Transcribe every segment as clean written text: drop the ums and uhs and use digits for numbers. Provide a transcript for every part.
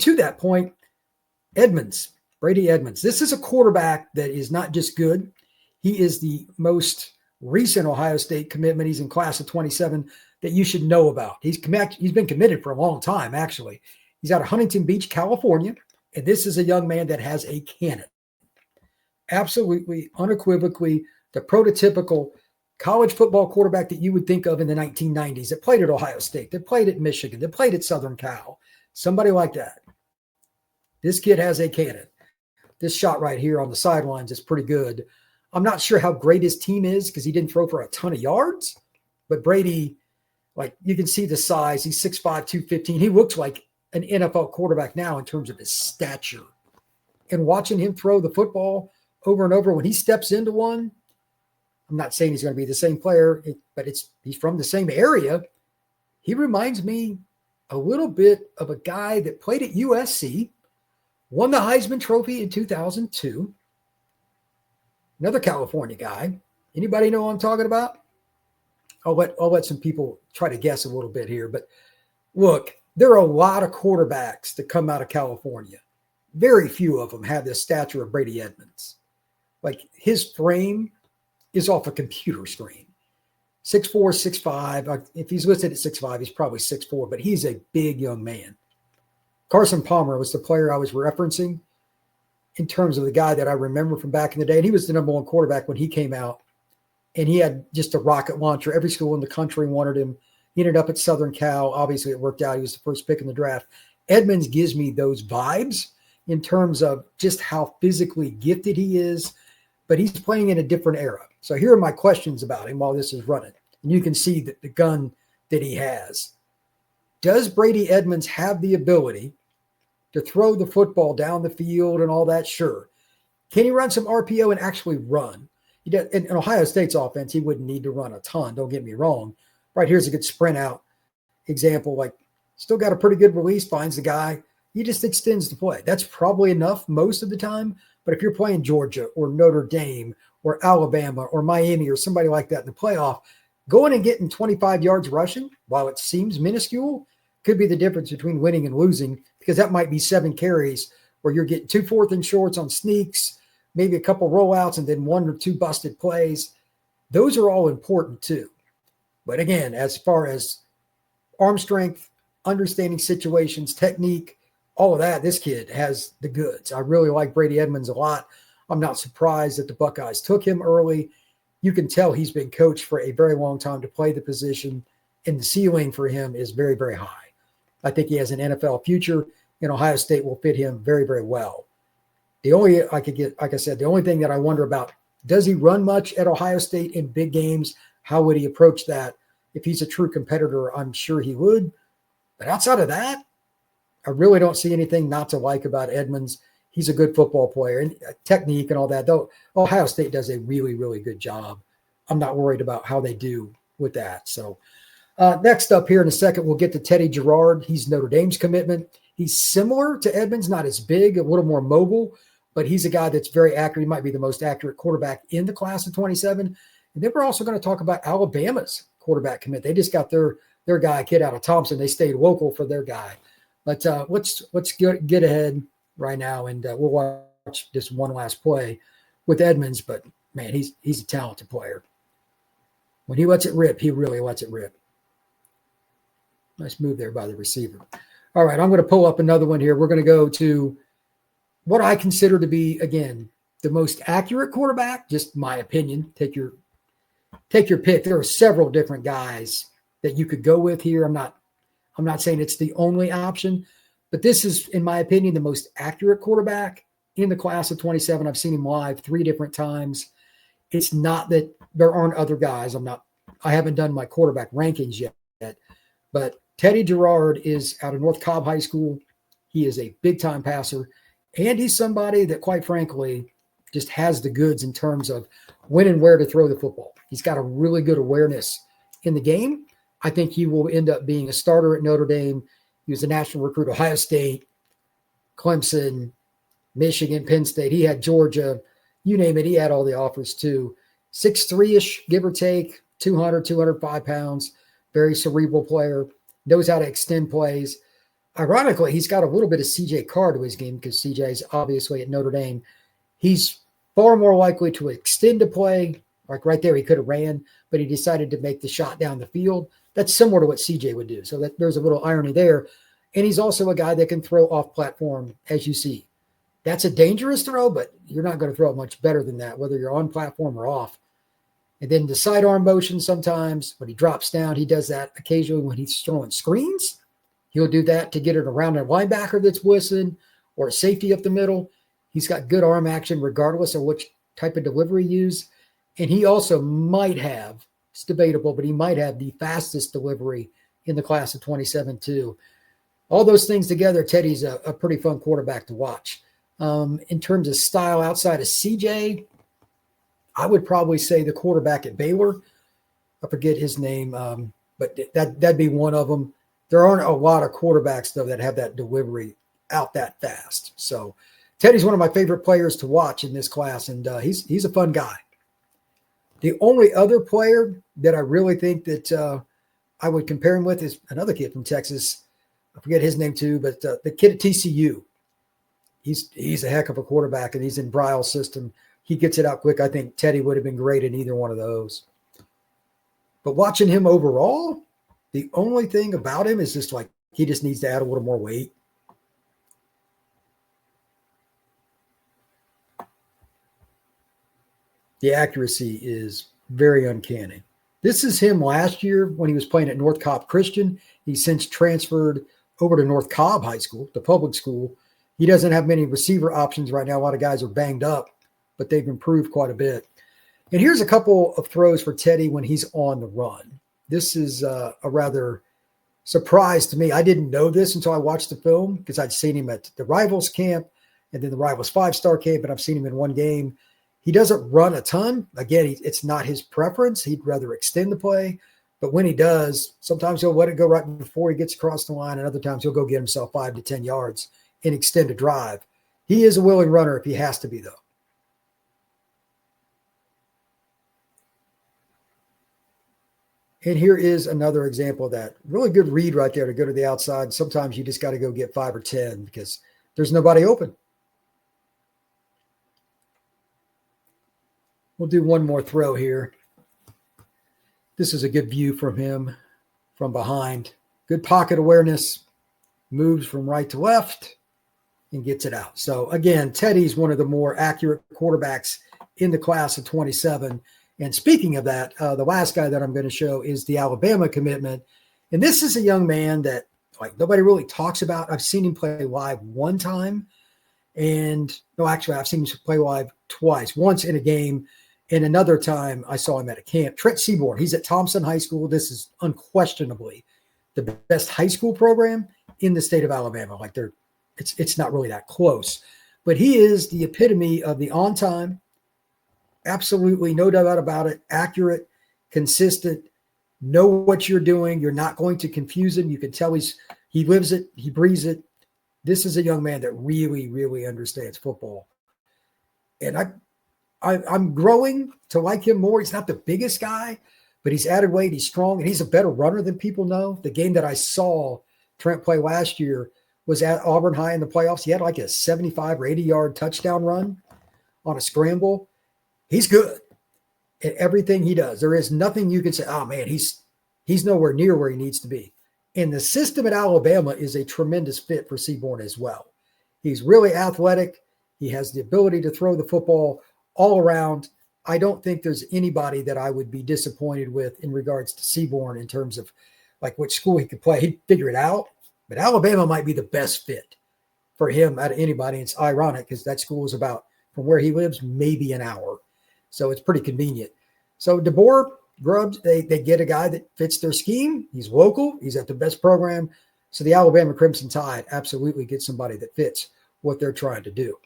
to that point, Brady Edmunds. This is a quarterback that is not just good. He is the most recent Ohio State commitment. He's in class of 27 that you should know about. He's been committed for a long time, actually. He's out of Huntington Beach, California, and this is a young man that has a cannon. Absolutely, unequivocally, the prototypical college football quarterback that you would think of in the 1990s that played at Ohio State, that played at Michigan, that played at Southern Cal, somebody like that. This kid has a cannon. This shot right here on the sidelines is pretty good. I'm not sure how great his team is because he didn't throw for a ton of yards, but Brady, like you can see the size. He's 6'5", 215. He looks like an NFL quarterback now in terms of his stature. And watching him throw the football over and over when he steps into one, I'm not saying he's going to be the same player, but he's from the same area. He reminds me a little bit of a guy that played at USC, won the Heisman Trophy in 2002. Another California guy. Anybody know what I'm talking about? I'll let some people try to guess a little bit here. But look, there are a lot of quarterbacks that come out of California. Very few of them have the stature of Brady Edmunds. Like his frame is off a computer screen. 6'4", 6'5". If he's listed at 6'5", he's probably 6'4", but he's a big young man. Carson Palmer was the player I was referencing in terms of the guy that I remember from back in the day. And he was the number one quarterback when he came out. And he had just a rocket launcher. Every school in the country wanted him. He ended up at Southern Cal. Obviously, it worked out. He was the first pick in the draft. Edmunds gives me those vibes in terms of just how physically gifted he is. But he's playing in a different era. So here are my questions about him while this is running. And you can see the gun that he has. Does Brady Edmunds have the ability to throw the football down the field and all that? Sure. Can he run some RPO and actually run? In Ohio State's offense, he wouldn't need to run a ton. Don't get me wrong. Right here's a good sprint out example. Like, still got a pretty good release, finds the guy. He just extends the play. That's probably enough most of the time. But if you're playing Georgia or Notre Dame or Alabama or Miami or somebody like that in the playoff, going and getting 25 yards rushing, while it seems minuscule, could be the difference between winning and losing, because that might be 7 carries where you're getting 2 4th and shorts on sneaks, maybe a couple rollouts, and then 1 or 2 busted plays. Those are all important too. But again, as far as arm strength, understanding situations, technique, all of that, this kid has the goods. I really like Brady Edmunds a lot. I'm not surprised that the Buckeyes took him early. You can tell he's been coached for a very long time to play the position, and the ceiling for him is very, very high. I think he has an NFL future, and Ohio State will fit him very, very well. The only thing that I wonder about, does he run much at Ohio State in big games? How would he approach that? If he's a true competitor, I'm sure he would. But outside of that, I really don't see anything not to like about Edmunds. He's a good football player, and technique and all that. Though Ohio State does a really, really good job. I'm not worried about how they do with that. So next up here in a second, we'll get to Teddy Jarrard. He's Notre Dame's commitment. He's similar to Edmunds, not as big, a little more mobile, but he's a guy that's very accurate. He might be the most accurate quarterback in the class of 27. And then we're also going to talk about Alabama's quarterback commit. They just got their guy, kid out of Thompson. They stayed local for their guy. But let's get ahead right now, and we'll watch this one last play with Edmunds. But, man, he's a talented player. When he lets it rip, he really lets it rip. Nice move there by the receiver. All right, I'm going to pull up another one here. We're going to go to what I consider to be, again, the most accurate quarterback, just my opinion. Take your pick. There are several different guys that you could go with here. I'm not saying it's the only option, but this is, in my opinion, the most accurate quarterback in the class of 27. I've seen him live 3 different times. It's not that there aren't other guys. I haven't done my quarterback rankings yet, but Teddy Jarrard is out of North Cobb High School. He is a big-time passer, and he's somebody that, quite frankly, just has the goods in terms of when and where to throw the football. He's got a really good awareness in the game. I think he will end up being a starter at Notre Dame. He was a national recruit, Ohio State, Clemson, Michigan, Penn State. He had Georgia. You name it, he had all the offers too. 6'3"-ish, give or take, 205 pounds, very cerebral player, knows how to extend plays. Ironically, he's got a little bit of CJ Carr to his game because CJ's obviously at Notre Dame. He's far more likely to extend a play. Like right there, he could have ran, but he decided to make the shot down the field. That's similar to what CJ would do. So there's a little irony there. And he's also a guy that can throw off platform, as you see. That's a dangerous throw, but you're not going to throw it much better than that, whether you're on platform or off. And then the sidearm motion sometimes, when he drops down, he does that occasionally when he's throwing screens. He'll do that to get it around a linebacker that's whistling or a safety up the middle. He's got good arm action regardless of which type of delivery he uses. And he also might have, it's debatable, but he might have the fastest delivery in the class of 27 too. All those things together, Teddy's a pretty fun quarterback to watch. In terms of style outside of CJ, I would probably say the quarterback at Baylor. I forget his name, but that'd be one of them. There aren't a lot of quarterbacks, though, that have that delivery out that fast. So Teddy's one of my favorite players to watch in this class, and he's a fun guy. The only other player that I really think that I would compare him with is another kid from Texas. I forget his name too, but the kid at TCU. He's a heck of a quarterback, and he's in Bryle's system. He gets it out quick. I think Teddy would have been great in either one of those. But watching him overall, the only thing about him is just like he just needs to add a little more weight. The accuracy is very uncanny. This is him last year when he was playing at North Cobb Christian. He's since transferred over to North Cobb High School, the public school. He doesn't have many receiver options right now. A lot of guys are banged up, but they've improved quite a bit. And here's a couple of throws for Teddy when he's on the run. This is a rather surprise to me. I didn't know this until I watched the film because I'd seen him at the Rivals camp and then the Rivals 5-star camp, and I've seen him in one game. He doesn't run a ton. Again, it's not his preference. He'd rather extend the play. But when he does, sometimes he'll let it go right before he gets across the line, and other times he'll go get himself 5 to 10 yards and extend a drive. He is a willing runner if he has to be, though. And here is another example of that. Really good read right there to go to the outside. Sometimes you just got to go get 5 or 10 because there's nobody open. We'll do one more throw here. This is a good view from him from behind. Good pocket awareness. Moves from right to left and gets it out. So, again, Teddy's one of the more accurate quarterbacks in the class of 27. And speaking of that, the last guy that I'm going to show is the Alabama commitment. And this is a young man that like nobody really talks about. I've seen him play live one time. And no, actually, I've seen him play live twice. Once in a game, and another time I saw him at a camp. Trent Seaborn, he's at Thompson High School. This is unquestionably the best high school program in the state of Alabama. Like it's not really that close. But he is the epitome of the on-time, absolutely no doubt about it, accurate, consistent, know what you're doing. You're not going to confuse him. You can tell he lives it, he breathes it. This is a young man that really, really understands football. And I'm growing to like him more. He's not the biggest guy, but he's added weight. He's strong, and he's a better runner than people know. The game that I saw Trent play last year was at Auburn High in the playoffs. He had like a 75 or 80-yard touchdown run on a scramble. He's good at everything he does. There is nothing you can say, oh, man, he's nowhere near where he needs to be. And the system at Alabama is a tremendous fit for Seaborn as well. He's really athletic. He has the ability to throw the football all around. I don't think there's anybody that I would be disappointed with in regards to Seaborn in terms of like which school he could play. He'd figure it out. But Alabama might be the best fit for him out of anybody. It's ironic because that school is about, from where he lives, maybe an hour. So it's pretty convenient. So DeBoer, Grubbs, they get a guy that fits their scheme. He's local. He's at the best program. So the Alabama Crimson Tide absolutely gets somebody that fits what they're trying to do.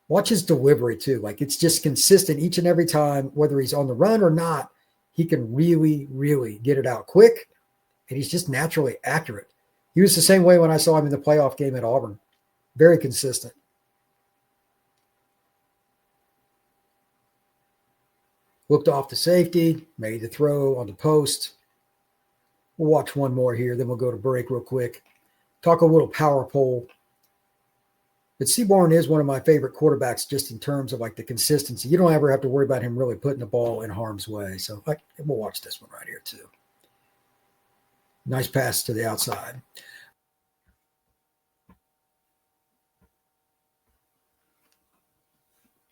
Watch his delivery too. Like it's just consistent each and every time, whether he's on the run or not, he can really, really get it out quick. And he's just naturally accurate. He was the same way when I saw him in the playoff game at Auburn. Very consistent. Looked off the safety, made the throw on the post. We'll watch one more here, then we'll go to break real quick. talk a little power pole. But Seaborn is one of my favorite quarterbacks just in terms of like the consistency. You don't ever have to worry about him really putting the ball in harm's way. So we'll watch this one right here too. Nice pass to the outside.